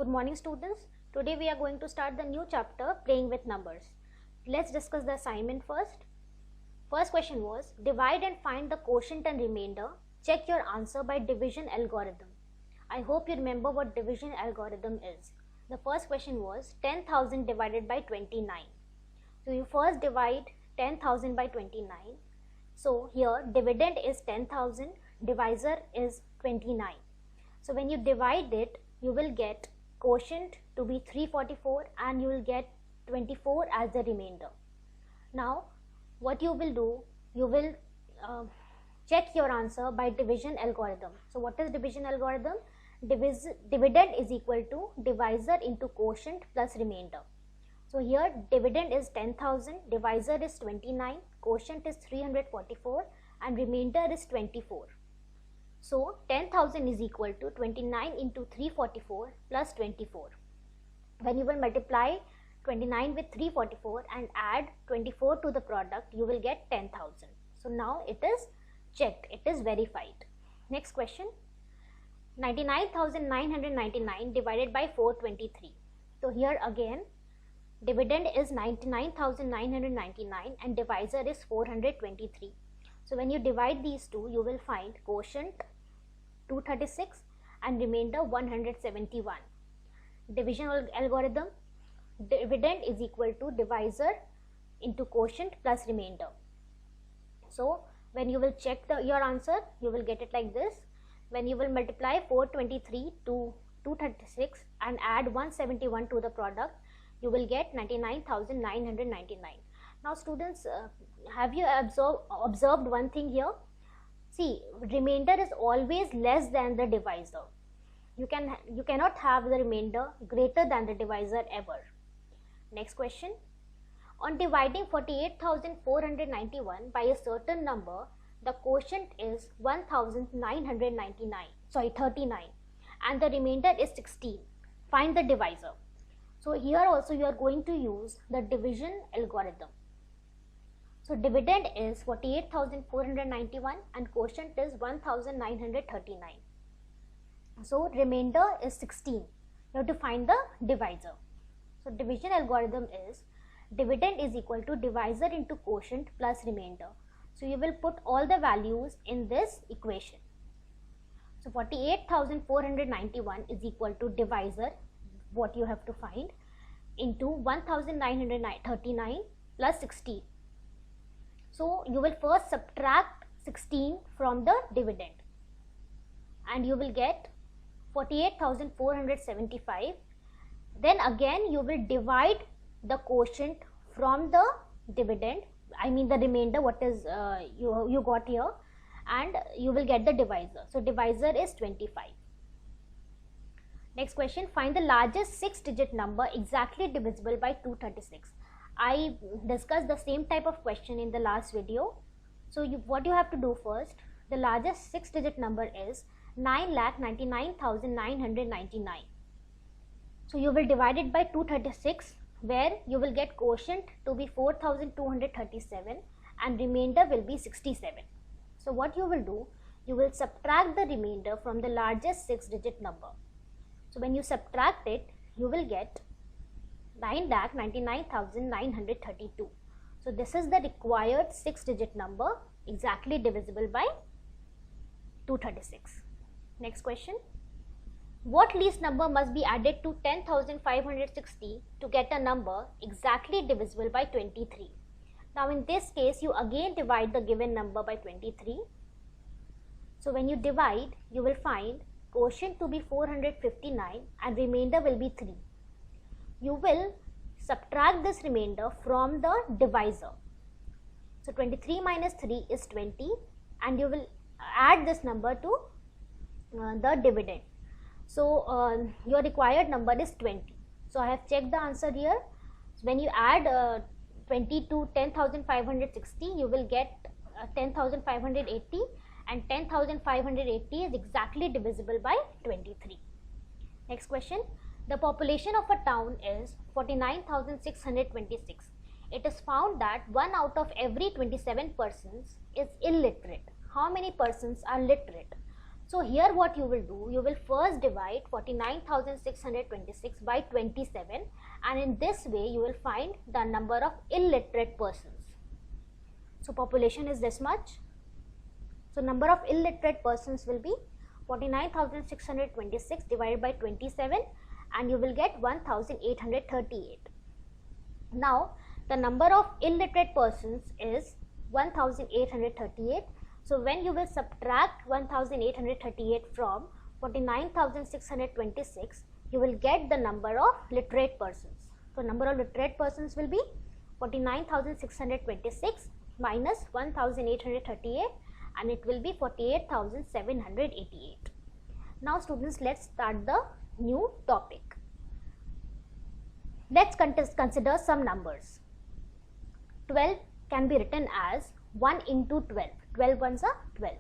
Good morning students. Today we are going to start the new chapter, playing with numbers. Let's discuss the assignment first. First question was, divide and find the quotient and remainder. Check your answer by division algorithm. I hope you remember what division algorithm is. The first question was 10,000 divided by 29. So you first divide 10,000 by 29. So here dividend is 10,000, divisor is 29. So when you divide it, you will get quotient to be 344 and you will get 24 as the remainder. Now what you will do, you will check your answer by division algorithm. So what is division algorithm? Dividend is equal to divisor into quotient plus remainder. So here dividend is 10,000, divisor is 29, quotient is 344 and remainder is 24. So 10,000 is equal to 29 into 344 plus 24. When you will multiply 29 with 344 and add 24 to the product, you will get 10,000. So now it is checked, it is verified. Next question, 99,999 divided by 423. So here again dividend is 99,999 and divisor is 423. So when you divide these two, you will find quotient 236 and remainder 171. Division algorithm, dividend is equal to divisor into quotient plus remainder. So when you will check your answer, you will get it like this. When you will multiply 423 to 236 and add 171 to the product, you will get 99,999. Now students, have you observed one thing here? See, remainder is always less than the divisor. You cannot have the remainder greater than the divisor ever. Next question. On dividing 48,491 by a certain number, the quotient is 39, and the remainder is 16. Find the divisor. So here also you are going to use the division algorithm. So dividend is 48,491 and quotient is 1,939. So remainder is 16. You have to find the divisor. So division algorithm is dividend is equal to divisor into quotient plus remainder. So you will put all the values in this equation. So 48,491 is equal to divisor, what you have to find, into 1,939 plus 16. So you will first subtract 16 from the dividend and you will get 48,475. Then again you will divide the quotient from the dividend, I mean the remainder what is you got here, and you will get the divisor. So divisor is 25. Next question, find the largest 6-digit number exactly divisible by 236. I discussed the same type of question in the last video. So what you have to do first, the largest 6-digit number is 9,99,999. So you will divide it by 236, where you will get quotient to be 4,237 and remainder will be 67. So what you will do, you will subtract the remainder from the largest 6-digit number. So when you subtract it, you will get 9,99,932. So this is the required 6-digit number exactly divisible by 236. Next question. What least number must be added to 10,560 to get a number exactly divisible by 23? Now in this case, you again divide the given number by 23. So when you divide, you will find quotient to be 459 and remainder will be 3. You will subtract this remainder from the divisor. So 23 minus 3 is 20 and you will add this number to the dividend. So your required number is 20. So I have checked the answer here. So when you add 20 to 10,560, you will get 10,580 and 10,580 is exactly divisible by 23. Next question. The population of a town is 49,626. It is found that 1 out of every 27 persons is illiterate. How many persons are literate? So here what you will do, you will first divide 49,626 by 27, and in this way you will find the number of illiterate persons. So population is this much. So number of illiterate persons will be 49,626 divided by 27, and you will get 1,838. Now the number of illiterate persons is 1,838. So when you will subtract 1,838 from 49,626, you will get the number of literate persons. So number of literate persons will be 49,626 minus 1,838, and it will be 48,788. Now students, let's start the new topic. Let's consider some numbers. 12 can be written as 1 into 12. 12 ones are 12.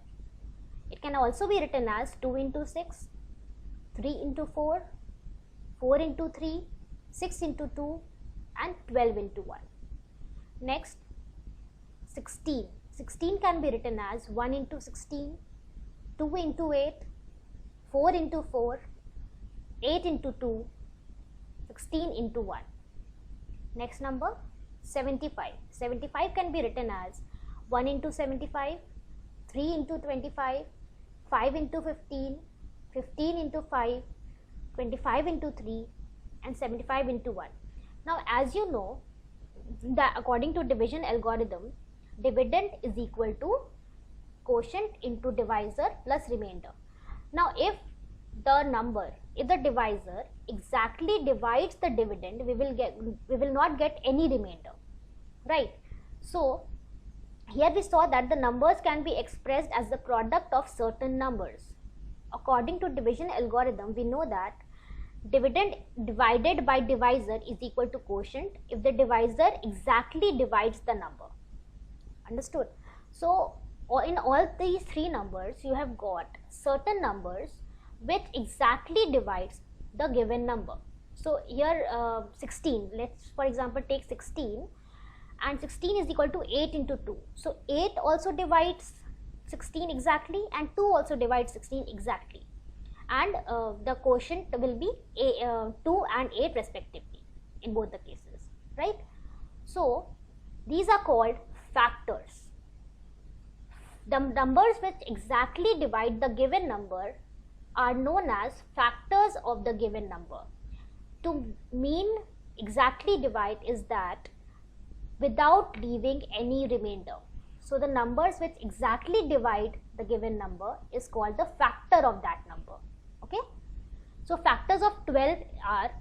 It can also be written as 2 into 6, 3 into 4, 4 into 3, 6 into 2, and 12 into 1. Next, 16. 16 can be written as 1 into 16, 2 into 8, 4 into 4, 8 into 2, 16 into 1. Next number, 75. 75 can be written as 1 into 75, 3 into 25, 5 into 15, 15 into 5, 25 into 3, and 75 into 1. Now as you know, that according to division algorithm, dividend is equal to quotient into divisor plus remainder. Now if the divisor exactly divides the dividend, we will not get any remainder, right? So here we saw that the numbers can be expressed as the product of certain numbers. According to division algorithm, we know that dividend divided by divisor is equal to quotient if the divisor exactly divides the number. Understood? So in all these three numbers, you have got certain numbers which exactly divides the given number. So here 16, let's for example take 16, and 16 is equal to 8 into 2. So 8 also divides 16 exactly, and 2 also divides 16 exactly, and the quotient will be 2 and 8 respectively in both the cases, right? So these are called factors. The numbers which exactly divide the given number are known as factors of the given number. To mean exactly divide is that without leaving any remainder. So the numbers which exactly divide the given number is called the factor of that number. Okay. So factors of 12 are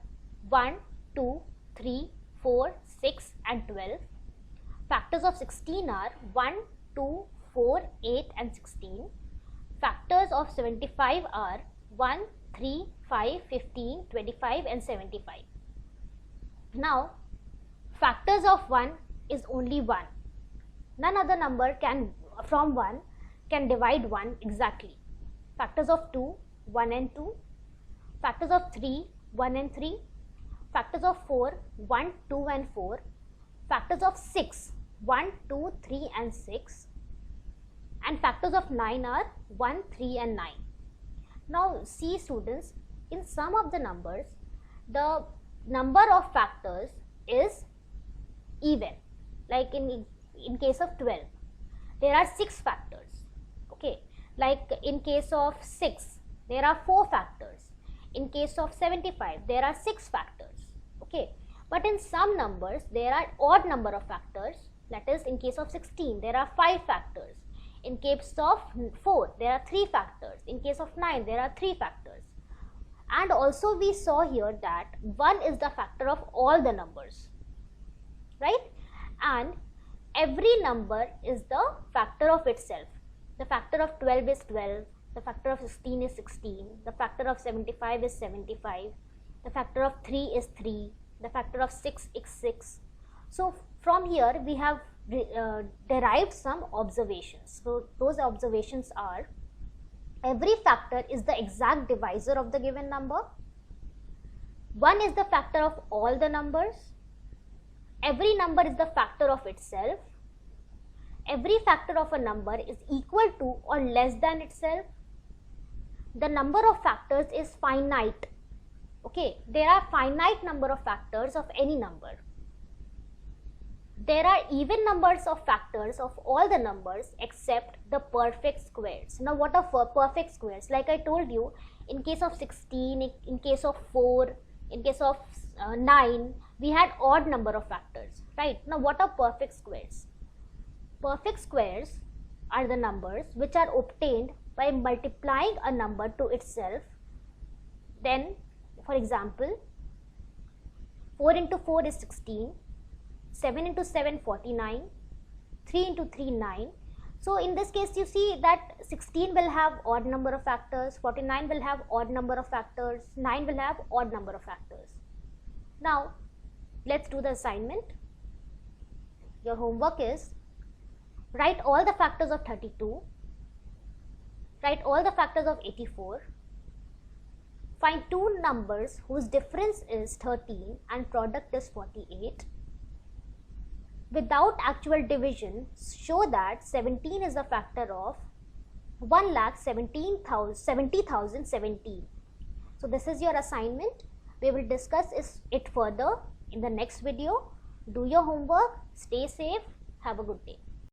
1, 2, 3, 4, 6 and 12. Factors of 16 are 1, 2, 4, 8 and 16. Factors of 75 are 1, 3, 5, 15, 25 and 75. Now factors of 1 is only 1. None other number from 1 can divide 1 exactly. Factors of 2, 1 and 2. Factors of 3, 1 and 3. Factors of 4, 1, 2 and 4. Factors of 6, 1, 2, 3 and 6. And factors of 9 are 1, 3 and 9. Now see students, in some of the numbers, the number of factors is even. Like in case of 12, there are 6 factors. Okay, like in case of 6, there are 4 factors. In case of 75, there are 6 factors. Okay, but in some numbers, there are odd number of factors. That is, in case of 16, there are 5 factors. In case of 4, there are 3 factors. In case of 9, there are 3 factors. And also we saw here that 1 is the factor of all the numbers, right? And every number is the factor of itself. The factor of 12 is 12, the factor of 16 is 16, the factor of 75 is 75, the factor of 3 is 3, the factor of 6 is 6. So from here we have derived some observations. So those observations are: every factor is the exact divisor of the given number. 1 is the factor of all the numbers. Every number is the factor of itself. Every factor of a number is equal to or less than itself. the number of factors is finite. Okay, there are finite number of factors of any number. There are even numbers of factors of all the numbers except the perfect squares. Now what are perfect squares? Like I told you, in case of 16, in case of 4, in case of 9, we had odd number of factors, right? Now what are perfect squares? Perfect squares are the numbers which are obtained by multiplying a number to itself. Then, for example, 4 into 4 is 16, 7 into 7 49, 3 into 3 9. So in this case you see that 16 will have odd number of factors, 49 will have odd number of factors, 9 will have odd number of factors. Now let's do the assignment. Your homework is write all the factors of 32, write all the factors of 84, find two numbers whose difference is 13 and product is 48. Without actual division, show that 17 is a factor of 1,70,017. So this is your assignment. We will discuss it further in the next video. Do your homework, stay safe, have a good day.